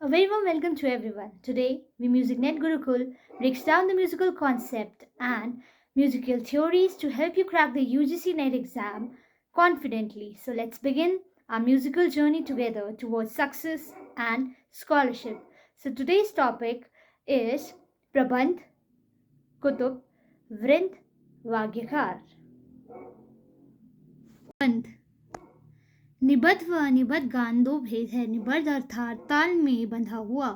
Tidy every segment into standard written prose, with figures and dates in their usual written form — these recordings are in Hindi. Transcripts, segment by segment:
A very warm welcome to everyone. Today, we MusicNet Gurukul breaks down the musical concept and musical theories to help you crack the UGC NET exam confidently. So let's begin our musical journey together towards success and scholarship. So today's topic is Prabandh, Kutub, Vrind, Vagyakar. Prabandh निबद्ध व अनिबद्ध गान दो भेद है। निबद्ध अर्थात ताल में बंधा हुआ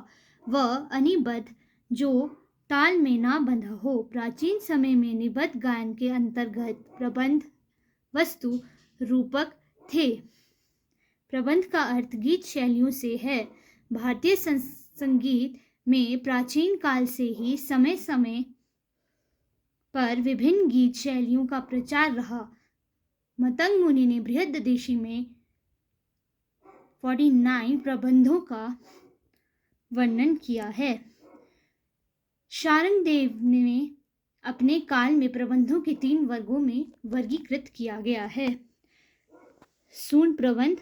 व अनिबद्ध जो ताल में ना बंधा हो। प्राचीन समय में निबद्ध गायन के अंतर्गत प्रबंध वस्तु रूपक थे। प्रबंध का अर्थ गीत शैलियों से है। भारतीय संगीत में प्राचीन काल से ही समय समय पर विभिन्न गीत शैलियों का प्रचार रहा। मतंग मुनि ने बृहददेशी में 49 प्रबंधों का वर्णन किया है। शारंगदेव ने अपने काल में प्रबंधों के 3 वर्गों में वर्गीकृत किया गया है। सूर्ण प्रबंध,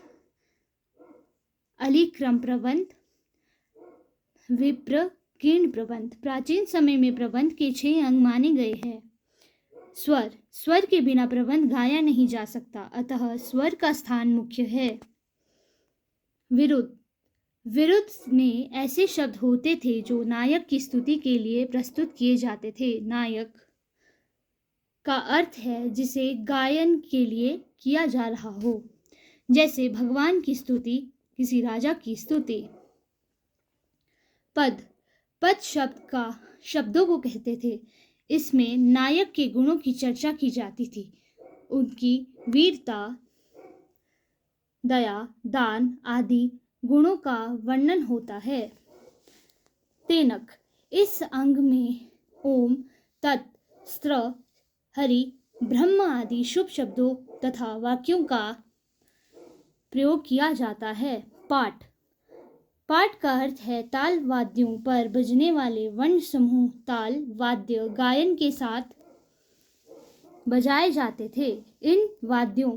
अलिक्रम प्रबंध, विप्र कीर्ण प्रबंध। प्राचीन समय में प्रबंध के 6 अंग माने गए हैं। स्वर के बिना प्रबंध गाया नहीं जा सकता, अतः स्वर का स्थान मुख्य है। विरुद्ध में ऐसे शब्द होते थे जो नायक की स्तुति के लिए प्रस्तुत किए जाते थे। नायक का अर्थ है जिसे गायन के लिए किया जा रहा हो, जैसे भगवान की स्तुति, किसी राजा की स्तुति। पद शब्दों को कहते थे। इसमें नायक के गुणों की चर्चा की जाती थी। उनकी वीरता, दया, दान आदि गुणों का वर्णन होता है। तेनक, इस अंग में ओम, तत्, स्त्र, हरि, ब्रह्म आदि शुभ शब्दों तथा वाक्यों का प्रयोग किया जाता है। पाठ का अर्थ है ताल वाद्यों पर बजने वाले वर्ण समूह। ताल वाद्य गायन के साथ बजाए जाते थे। इन वाद्यों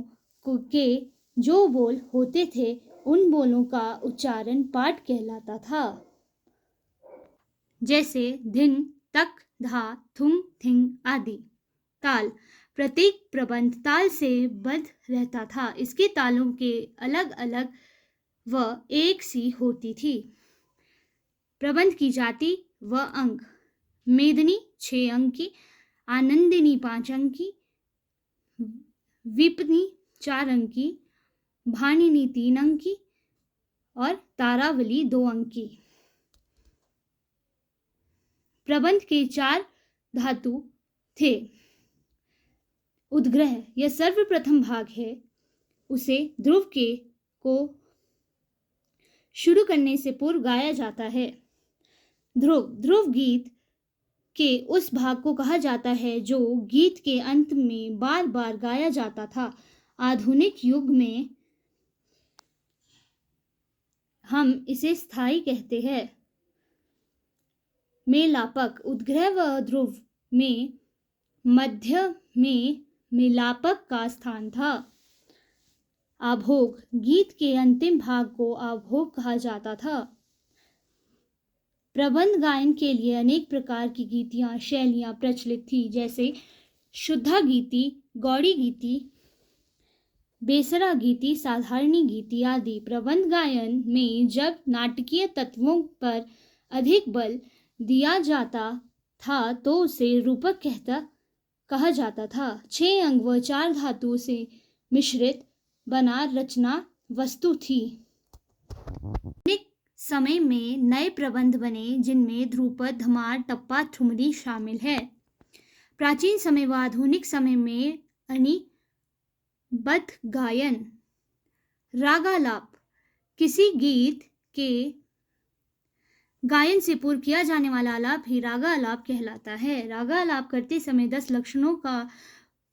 के जो बोल होते थे, उन बोलों का उच्चारण पाठ कहलाता था। जैसे धिन, तक, धा, थुम, थिंग आदि। ताल, प्रत्येक प्रबंध ताल से बद्ध रहता था। इसके तालों के अलग अलग व एक सी होती थी। प्रबंध की जाति व अंग। मेदिनी 6 अंक की, आनंदिनी 5 अंक की, विपनी 4 अंक की, भानिनी 3 अंक की और तारावली 2 अंक की। प्रबंध के 4 धातु थे। उद्ग्रह, यह सर्वप्रथम भाग है। उसे ध्रुव को शुरू करने से पूर्व गाया जाता है। ध्रुव गीत के उस भाग को कहा जाता है जो गीत के अंत में बार बार गाया जाता था। आधुनिक युग में हम इसे स्थाई कहते हैं। मेलापक, उद्ग्रह व ध्रुव में मध्य में मेलापक का स्थान था। आभोग, गीत के अंतिम भाग को आभोग कहा जाता था। प्रबंध गायन के लिए अनेक प्रकार की गीतियां शैलियां प्रचलित थी, जैसे शुद्धा गीति, गौड़ी गीति, बेसरा गीति, साधारणी गीति आदि। प्रबंध गायन में जब नाटकीय तत्वों पर अधिक बल दिया जाता था तो उसे रूपक कहा जाता था। 6 अंग व 4 धातुओं से मिश्रित बना रचना वस्तु थी। आधुनिक समय में नए प्रबंध बने जिनमें ध्रुपद, धमार, टप्पा, ठुमरी शामिल है। प्राचीन समय व आधुनिक समय में अनिबद्ध गायन। रागालाप, किसी गीत के गायन से पूर्व किया जाने वाला आलाप ही रागालाप कहलाता है। रागालाप करते समय 10 लक्षणों का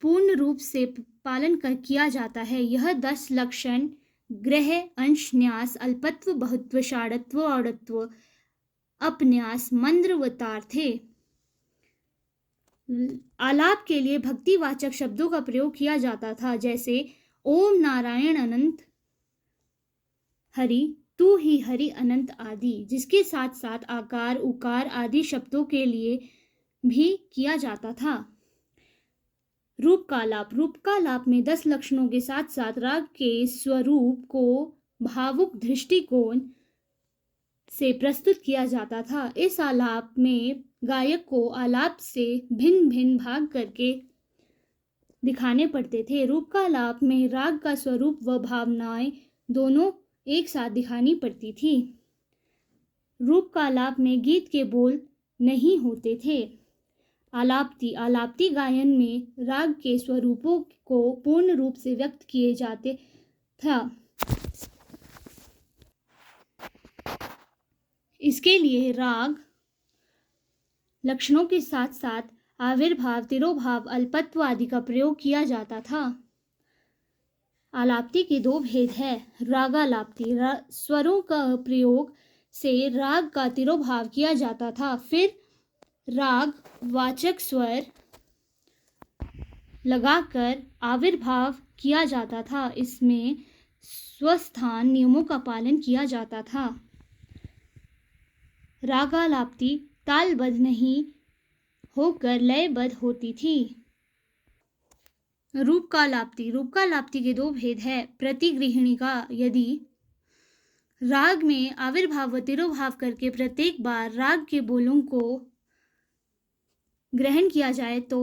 पूर्ण रूप से पालन किया जाता है। यह 10 लक्षण ग्रह, अंश, न्यास, अल्पत्व, बहुत्व, षाढ़त्व, औढ़त्व, अपन्यास, मंद्र व तार थे। आलाप के लिए भक्तिवाचक शब्दों का प्रयोग किया जाता था, जैसे ओम नारायण अनंत हरि, तू ही हरि अनंत आदि, जिसके साथ साथ आकार उकार आदि शब्दों के लिए भी किया जाता था। रूप का लाप में 10 लक्षणों के साथ साथ राग के स्वरूप को भावुक दृष्टिकोण से प्रस्तुत किया जाता था। इस आलाप में गायक को आलाप से भिन्न भिन्न भाग करके दिखाने पड़ते थे। रूप का आलाप में राग का स्वरूप व भावनाएं दोनों एक साथ दिखानी पड़ती थी। रूप का आलाप में गीत के बोल नहीं होते थे। आलाप्ती गायन में राग के स्वरूपों को पूर्ण रूप से व्यक्त किए जाते था। इसके लिए राग लक्षणों के साथ साथ आविर्भाव, तिरोभाव, अल्पत्व आदि का प्रयोग किया जाता था। आलाप्ती के 2 भेद है। रागालाप्ती, स्वरों का प्रयोग से राग का तिरोभाव किया जाता था। फिर राग वाचक स्वर लगाकर आविर्भाव किया जाता था। इसमें स्वस्थान नियमों का पालन किया जाता था। रागालाप्ती तालबद्ध नहीं होकर लयबद्ध होती थी। रूप का लाप्ती के 2 भेद है। प्रतिगृहणिका, यदि राग में आविर्भाव व तिरोभाव करके प्रत्येक बार राग के बोलों को ग्रहण किया जाए तो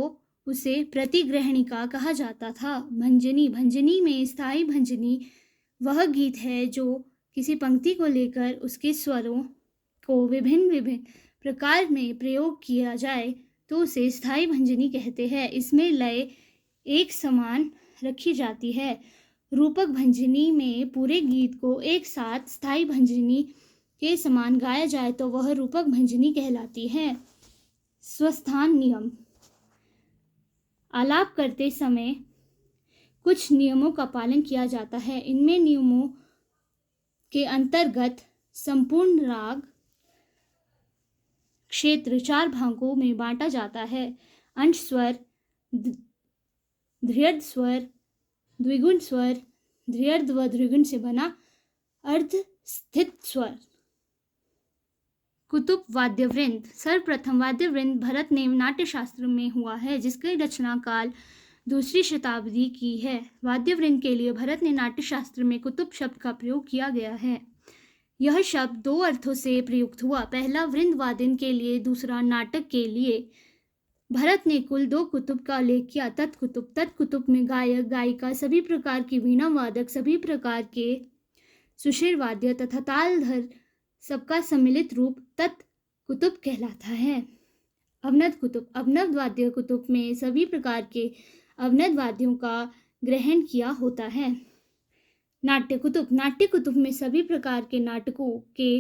उसे प्रतिग्रहणिका कहा जाता था। भंजनी में स्थायी भंजनी वह गीत है जो किसी पंक्ति को लेकर उसके स्वरों को विभिन्न प्रकार में प्रयोग किया जाए तो उसे स्थायी भंजनी कहते हैं। इसमें लय एक समान रखी जाती है। रूपक भंजनी में पूरे गीत को एक साथ स्थायी भंजनी के समान गाया जाए तो वह रूपक भंजनी कहलाती है। स्वस्थान नियम, आलाप करते समय कुछ नियमों का पालन किया जाता है। इनमें नियमों के अंतर्गत संपूर्ण राग क्षेत्र 4 भागों में बांटा जाता है। अंश स्वर, धृयर्ध स्वर, द्विगुण स्वर, धृयर्ध व द्विगुण से बना अर्ध स्थित स्वर। कुतुब वाद्यवृंद, सर्वप्रथम वाद्यवृंद भरत ने नाट्यशास्त्र में हुआ है, जिसकी रचना काल 2री शताब्दी की है। वाद्यवृंद के लिए भरत ने नाट्यशास्त्र में कुतुब शब्द का प्रयोग किया गया है। यह शब्द 2 अर्थों से प्रयुक्त हुआ। पहला वृंद वादन के लिए, दूसरा नाटक के लिए। भरत ने कुल 2 कुतुब का उल्लेख किया। तत्कुतुब में गायक गायिका, सभी प्रकार की वीणा वादक, सभी प्रकार के सुषिर वाद्य तथा तालधर सबका सम्मिलित रूप तत्कुतुब कहलाता है। अवनद वाद्य कुतुब में सभी प्रकार के अवनद वाद्यों का ग्रहण किया होता है। नाट्य कुतुब में सभी प्रकार के नाटकों के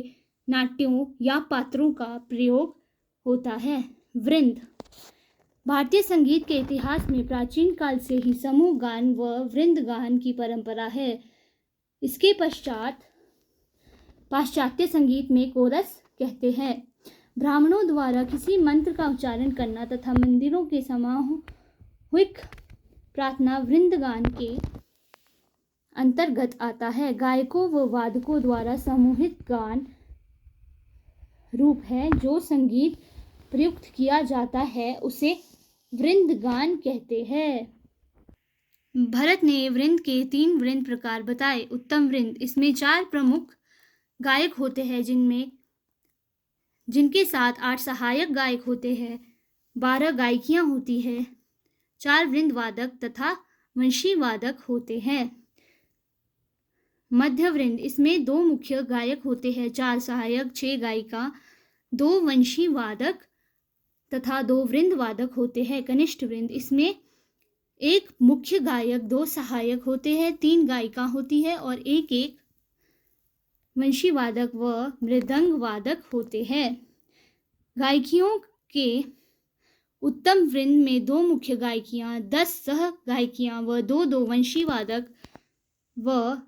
नाट्यों या पात्रों का प्रयोग होता है। वृंद, भारतीय संगीत के इतिहास में प्राचीन काल से ही समूह गान व वृंद गान की परंपरा है। इसके पश्चात पाश्चात्य संगीत में कोरस कहते हैं। ब्राह्मणों द्वारा किसी मंत्र का उच्चारण करना तथा मंदिरों के सामूहिक प्रार्थना वृंद गान के अंतर्गत आता है। गायकों व वादकों द्वारा सामूहिक गान रूप है जो संगीत प्रयुक्त किया जाता है उसे वृंद गान कहते हैं। भरत ने वृंद के 3 वृंद प्रकार बताए। उत्तम वृंद, इसमें 4 प्रमुख गायक होते हैं जिनके साथ 8 सहायक गायक होते हैं, 12 गायकियां होती है, 4 वृंद वादक तथा वंशी वादक होते हैं। मध्य वृंद, इसमें 2 मुख्य गायक होते हैं, 4 सहायक, 6 गायिका, 2 वंशी वादक तथा 2 वृंद वादक होते हैं। कनिष्ठ वृंद, इसमें 1 मुख्य गायक, 2 सहायक होते हैं, 3 गायिका होती है और 1 वंशी वादक व मृदंग वादक होते हैं। गायकियों के उत्तम वृंद में 2 मुख्य गायकियां, 10 सह गायकियां व 2 वंशी वादक व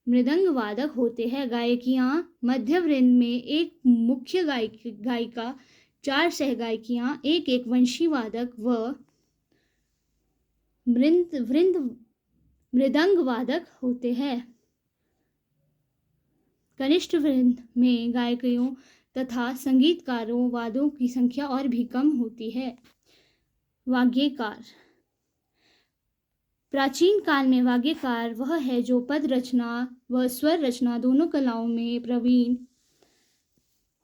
मृदंग वादक होते हैं। गायकियां मध्य वृंद में 1 मुख्य गायिका, 4 सह गायकियां, 1 वंशी वादक व मृदंग वादक होते हैं। कनिष्ठ वृंद में गायकों तथा संगीतकारों वाद्यों की संख्या और भी कम होती है। वाग्यकार। प्राचीन काल में वाग्यकार वह है जो पद रचना व स्वर रचना दोनों कलाओं में प्रवीण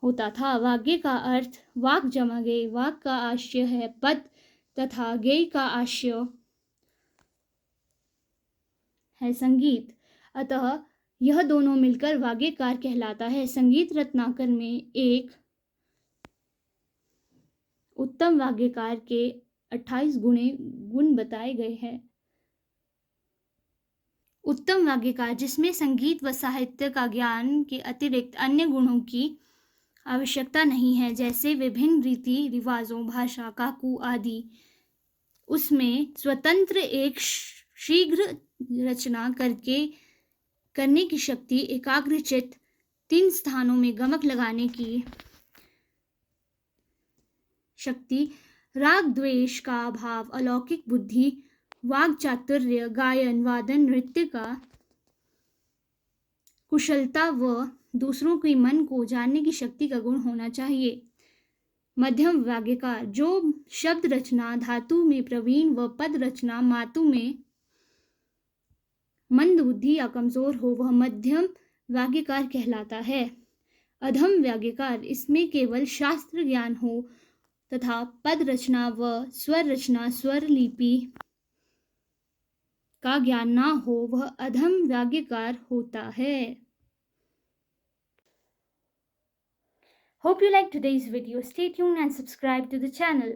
होता था। वाग्य का अर्थ वाक जमा गेय, वाक का आशय है पद तथा गेय का आशय है संगीत, अतः यह दोनों मिलकर वाग्यकार कहलाता है। संगीत रत्नाकर में एक उत्तम वाग्यकार के 28 गुण बताए गए हैं। उत्तम वाग्यकार जिसमें संगीत व साहित्य का ज्ञान के अतिरिक्त अन्य गुणों की आवश्यकता नहीं है, जैसे विभिन्न रीति रिवाजों, भाषा, काकू आदि। उसमें स्वतंत्र एक शीघ्र रचना करने की शक्ति, एकाग्रचित्त, 3 स्थानों में गमक लगाने की शक्ति, राग द्वेष का अभाव, अलौकिक बुद्धि, वाग चातुर्य, गायन वादन नृत्य का कुशलता व दूसरों के मन को जानने की शक्ति का गुण होना चाहिए। मध्यम वाग्यकार जो शब्द रचना धातु में प्रवीण व पद रचना मातु में मंद बुद्धि या कमजोर हो, वह मध्यम वाग्यकार कहलाता है। अधम वाग्यकार इसमें केवल शास्त्र ज्ञान हो तथा पद रचना व स्वर रचना स्वर लिपि का ज्ञान ना हो, वह अधम वाग्यकार होता है। Hope you liked today's video. Stay tuned and subscribe to the channel.